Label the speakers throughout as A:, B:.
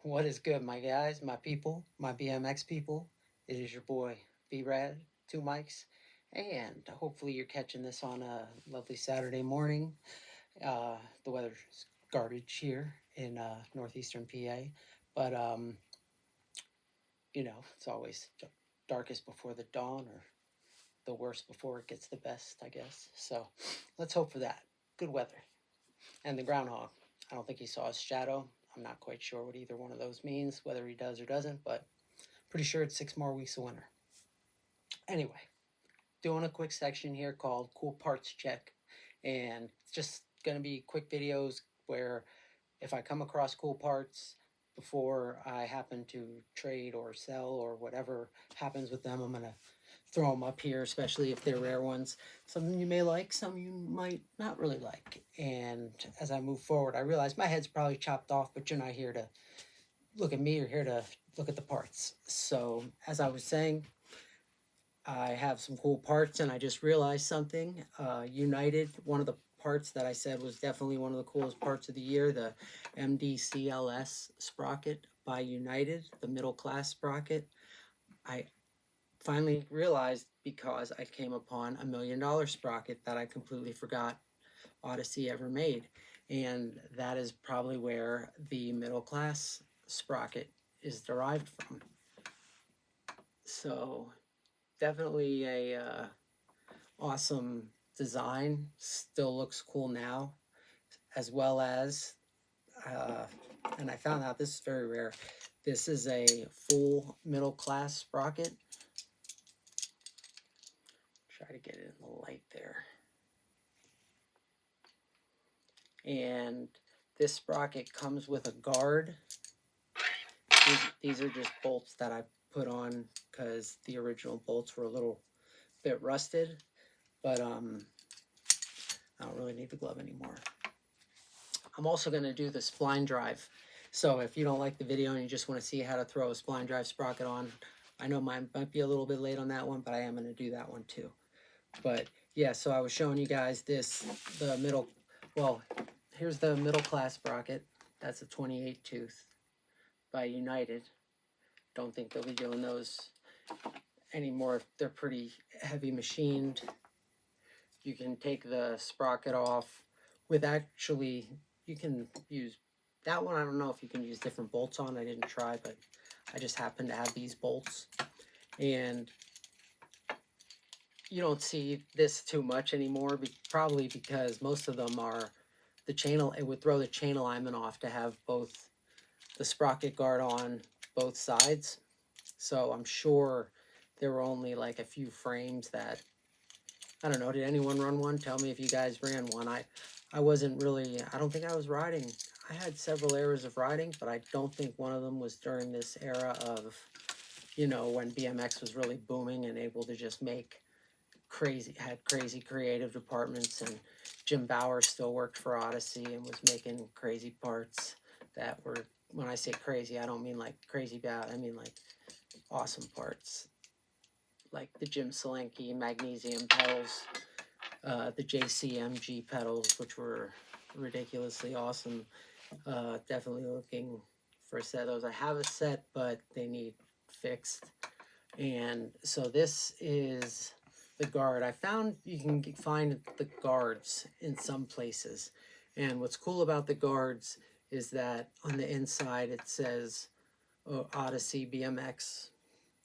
A: What is good, my guys, my people, my BMX people? It is your boy, B-Rad, two mics, and hopefully you're catching this on a lovely Saturday morning. The weather's garbage here in northeastern PA, but it's always darkest before the dawn, or the worst before it gets the best, I guess. So let's hope for that. Good weather. And the groundhog. I don't think he saw his shadow. I'm not quite sure what either one of those means, whether he does or doesn't, but pretty sure it's 6 more weeks of winter. Anyway, doing a quick section here called Cool Parts Check. And it's just going to be quick videos where if I come across cool parts before I happen to trade or sell or whatever happens with them, I'm going to throw them up here, especially if they're rare ones. Some you may like, some you might not really like. And as I move forward, I realize my head's probably chopped off, but you're not here to look at me, you're here to look at the parts. So as I was saying, I have some cool parts, and I just realized something. United, one of the parts that I said was definitely one of the coolest parts of the year, the MDCLS Sprocket by United, the middle class sprocket. I finally realized, because I came upon $1 million sprocket that I completely forgot Odyssey ever made. And that is probably where the middle class sprocket is derived from. So definitely a awesome design. Still looks cool now, as well as and I found out this is very rare. This is a full middle class sprocket. Try to get it in the light there. And this sprocket comes with a guard. These are just bolts that I put on because the original bolts were a little bit rusted, but I don't really need the glove anymore. I'm also going to do the spline drive. So if you don't like the video and you just want to see how to throw a spline drive sprocket on, I know mine might be a little bit late on that one, but I am going to do that one too. But yeah, so I was showing you guys here's the middle class sprocket. That's a 28 tooth by United. Don't think they'll be doing those anymore. They're pretty heavy machined. You can take the sprocket off with you can use that one. I don't know if you can use different bolts on. I didn't try, but I just happen to have these bolts. And you don't see this too much anymore, probably because most of them are it would throw the chain alignment off to have both the sprocket guard on both sides. So I'm sure there were only like a few frames that, I don't know, did anyone run one? Tell me if you guys ran one. I wasn't really, I don't think I was riding. I had several eras of riding, but I don't think one of them was during this era of, when BMX was really booming and able to just make had crazy creative departments, and Jim Bauer still worked for Odyssey and was making crazy parts that were, when I say crazy, I don't mean like crazy bad, I mean like awesome parts. Like the Jim Solanke magnesium pedals, the JCMG pedals, which were ridiculously awesome. Definitely looking for a set of those. I have a set, but they need fixed. And so this is the guard. I found you can find the guards in some places. And what's cool about the guards is that on the inside it says Odyssey BMX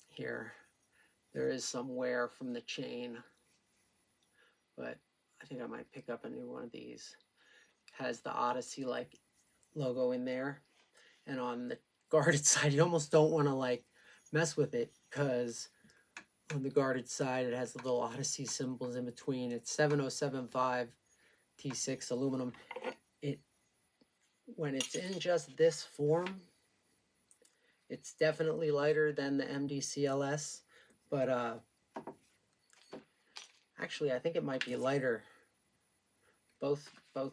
A: here. There is some wear from the chain, but I think I might pick up a new one of these. Has the Odyssey like logo in there, and on the guarded side you almost don't want to like mess with it, because on the guarded side it has the little Odyssey symbols in between. It's 7075 T6 aluminum. When it's in just this form, it's definitely lighter than the MDCLS, but actually I think it might be lighter both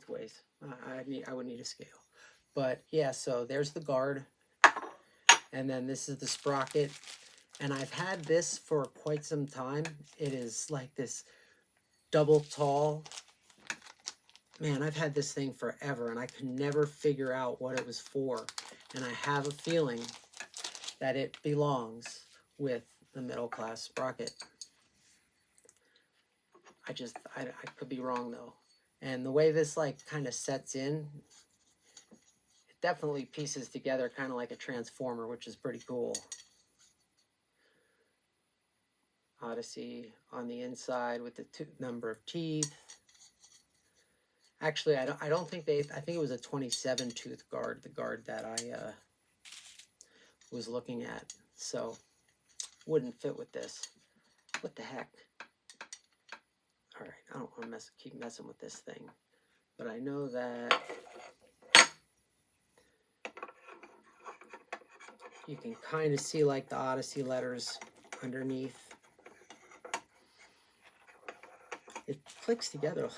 A: ways. I would need a scale. But yeah, so there's the guard, and then this is the sprocket. And I've had this for quite some time. It is like this double tall man, I've had this thing forever and I could never figure out what it was for. And I have a feeling that it belongs with the Middle Class Sprocket. I could be wrong though. And the way this like kind of sets in, it definitely pieces together kind of like a transformer, which is pretty cool. Odyssey on the inside with the number of teeth. Actually, I don't think I think it was a 27 tooth guard, the guard that I was looking at. So wouldn't fit with this. What the heck? All right, I don't want to keep messing with this thing, but I know that you can kind of see like the Odyssey letters underneath. It clicks together.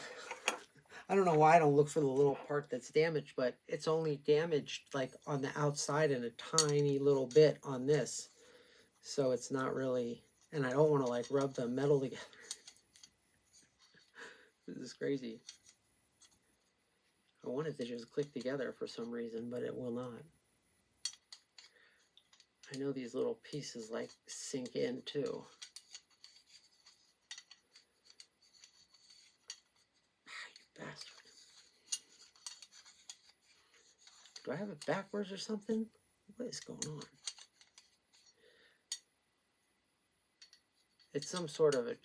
A: I don't know why I don't look for the little part that's damaged, but it's only damaged like on the outside and a tiny little bit on this. So it's not really, and I don't want to like rub the metal together. This is crazy. I wanted to just click together for some reason, but it will not. I know these little pieces like sink in too. You bastard. Do I have it backwards or something? What is going on? It's some sort of a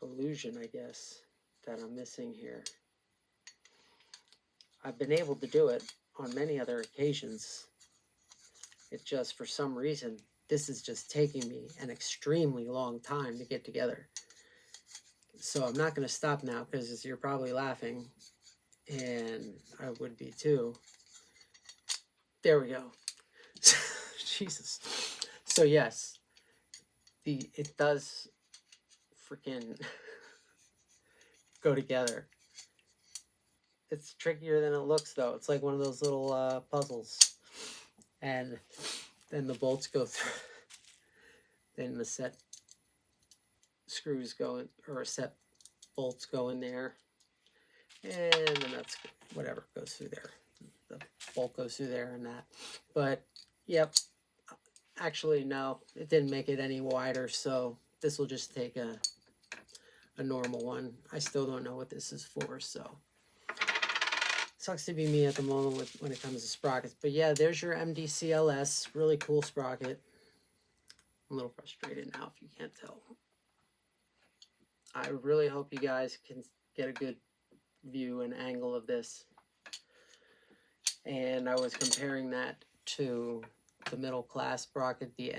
A: illusion, I guess, that I'm missing here. I've been able to do it on many other occasions. It just, for some reason, this is just taking me an extremely long time to get together. So I'm not going to stop now because you're probably laughing, and I would be too. There we go. Jesus. So yes, it does freaking go together. It's trickier than it looks, though. It's like one of those little puzzles. And then the bolts go through. Then the set screws go in, or set bolts go in there. And then that's whatever goes through there. The bolt goes through there and that. But, yep. Actually, no. It didn't make it any wider, so this will just take a normal one. I still don't know what this is for, so... Sucks to be me at the moment when it comes to sprockets. But yeah, there's your MDCLS. Really cool sprocket. I'm a little frustrated now if you can't tell. I really hope you guys can get a good view and angle of this. And I was comparing that to the Middle Class Sprocket, the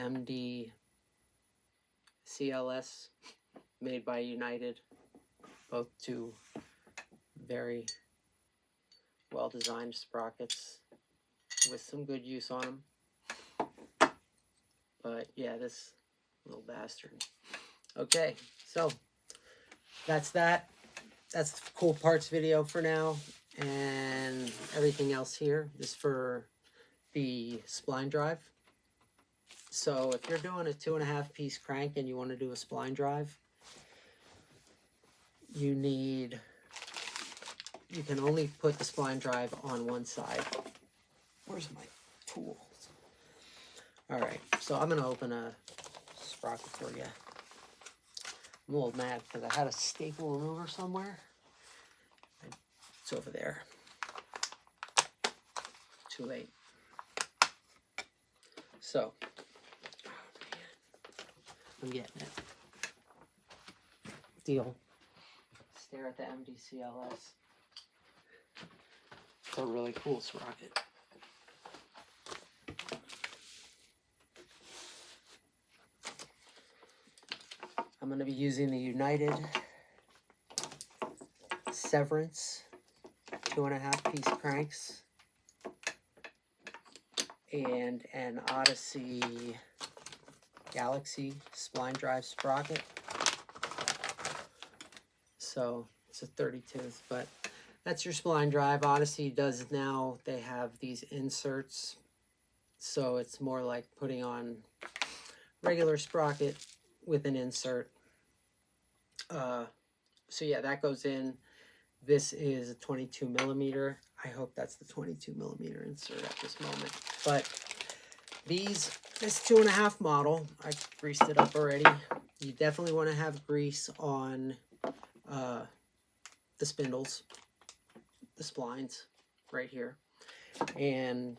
A: MDCLS, made by United. Both two very well-designed sprockets with some good use on them. But yeah, this little bastard. Okay, so that's that. That's the cool parts video for now. And everything else here is for the spline drive. So if you're doing a 2.5 piece crank and you want to do a spline drive, you can only put the spline drive on one side. Where's my tools? All right, so I'm gonna open a sprocket for you. I'm a little mad because I had a staple remover somewhere. It's over there. Too late. So, oh man, I'm getting it. Deal. Stare at the MDCLS. It's a really cool sprocket. I'm going to be using the United Severance 2.5 piece cranks and an Odyssey Galaxy spline drive sprocket. So it's a 30 tooth, but that's your spline drive. Odyssey does now, they have these inserts, so it's more like putting on regular sprocket with an insert. So yeah, that goes in. This is a 22 millimeter. I hope that's the 22 millimeter insert at this moment. But this 2.5 model, I greased it up already. You definitely want to have grease on the spindles, the splines right here. And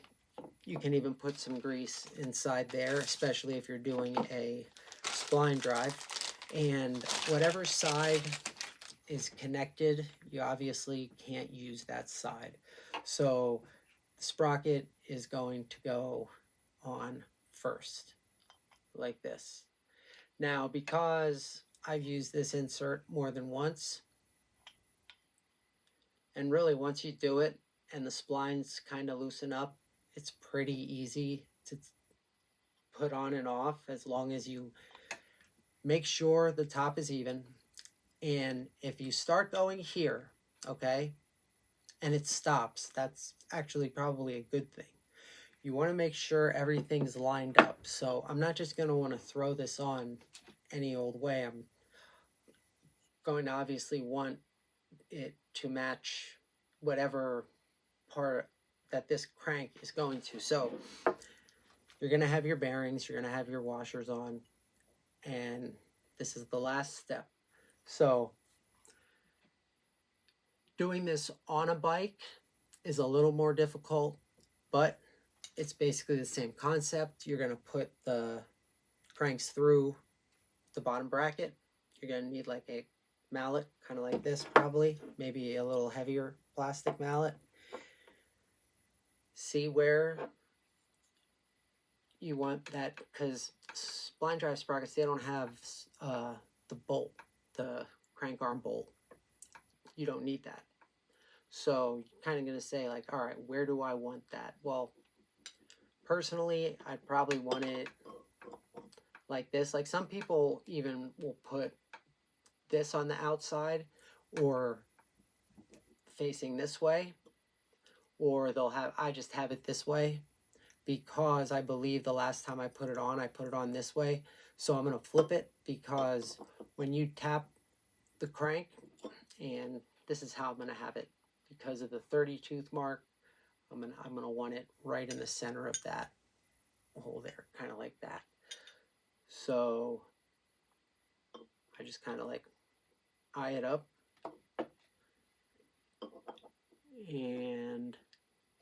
A: you can even put some grease inside there, especially if you're doing a spline drive. And whatever side is connected, you obviously can't use that side. So the sprocket is going to go on first, like this. Now, because I've used this insert more than once, and really once you do it and the splines kind of loosen up, it's pretty easy to put on and off, as long as you make sure the top is even. And if you start going here, okay, and it stops, that's actually probably a good thing. You want to make sure everything's lined up. So I'm not just going to want to throw this on any old way. I'm going to obviously want it to match whatever part that this crank is going to. So you're going to have your bearings, you're going to have your washers on, and this is the last step. So doing this on a bike is a little more difficult, but it's basically the same concept. You're going to put the cranks through the bottom bracket. You're going to need like a mallet, kind of like this probably, maybe a little heavier plastic mallet. See where you want that, because spline drive sprockets, they don't have the bolt, the crank arm bolt. You don't need that. So you're kind of going to say like, all right, where do I want that? Well, personally, I'd probably want it like this. Like some people even will put this on the outside or facing this way, or I just have it this way, because I believe the last time I put it on this way. So I'm going to flip it, because when you tap the crank, and this is how I'm going to have it, because of the 30 tooth mark, I'm going to want it right in the center of that hole there, kind of like that. So I just kind of like eye it up, and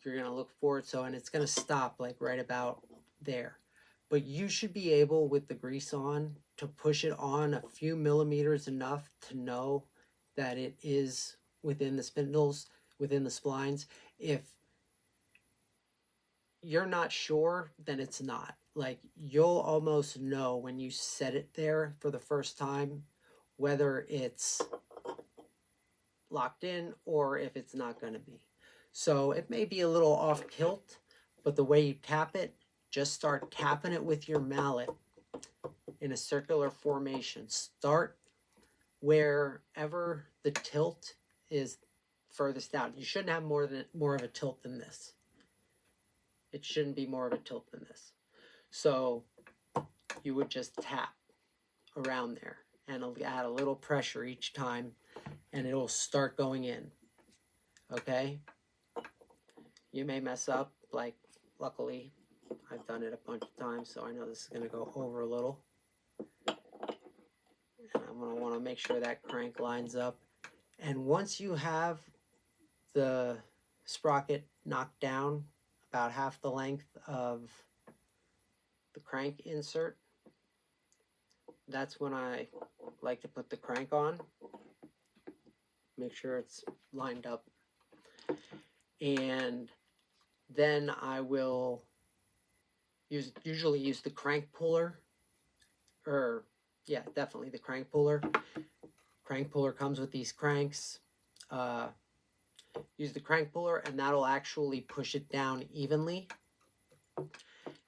A: you're going to look for it. So, and it's going to stop like right about there. But you should be able, with the grease on, to push it on a few millimeters enough to know that it is within the spindles, within the splines. If you're not sure, then it's not. Like, you'll almost know when you set it there for the first time whether it's locked in or if it's not going to be. So it may be a little off kilt, but the way you tap it, just start tapping it with your mallet in a circular formation. Start wherever the tilt is furthest out. You shouldn't have more of a tilt than this. It shouldn't be more of a tilt than this. So you would just tap around there, and it'll add a little pressure each time, and it'll start going in. Okay? You may mess up, like, luckily I've done it a bunch of times, so I know this is going to go over a little. And I'm going to want to make sure that crank lines up. And once you have the sprocket knocked down about half the length of the crank insert, that's when I like to put the crank on. Make sure it's lined up. And then I will usually use the crank puller, or yeah, definitely the crank puller. Crank puller comes with these cranks. Use the crank puller, and that'll actually push it down evenly.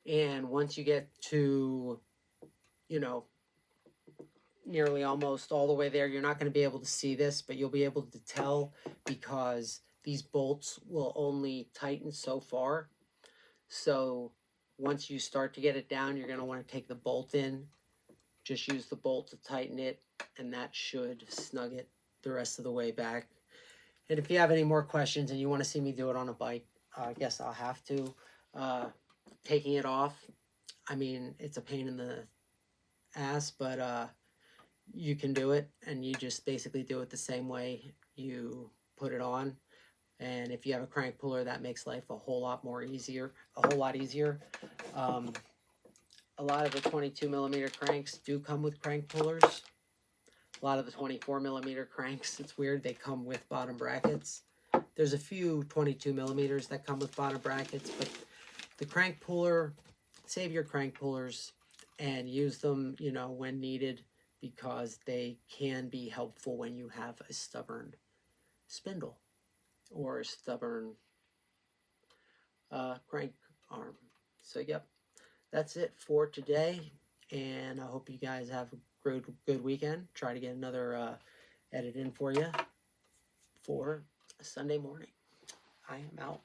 A: And once you get to, you know, nearly almost all the way there, you're not going to be able to see this, but you'll be able to tell, because these bolts will only tighten so far. So once you start to get it down, you're going to want to take the bolt in. Just use the bolt to tighten it, and that should snug it the rest of the way back. And if you have any more questions and you want to see me do it on a bike, I guess I'll have to. Taking it off, I mean, it's a pain in the ass, but you can do it, and you just basically do it the same way you put it on. And if you have a crank puller, that makes life a whole lot easier. A lot of the 22 millimeter cranks do come with crank pullers. A lot of the 24 millimeter cranks, it's weird, they come with bottom brackets. There's a few 22 millimeters that come with bottom brackets, but the crank puller, save your crank pullers and use them, you know, when needed, because they can be helpful when you have a stubborn spindle or a stubborn crank arm. So yep, that's it for today, and I hope you guys have a good weekend. Try to get another edit in for you for a Sunday morning. I am out.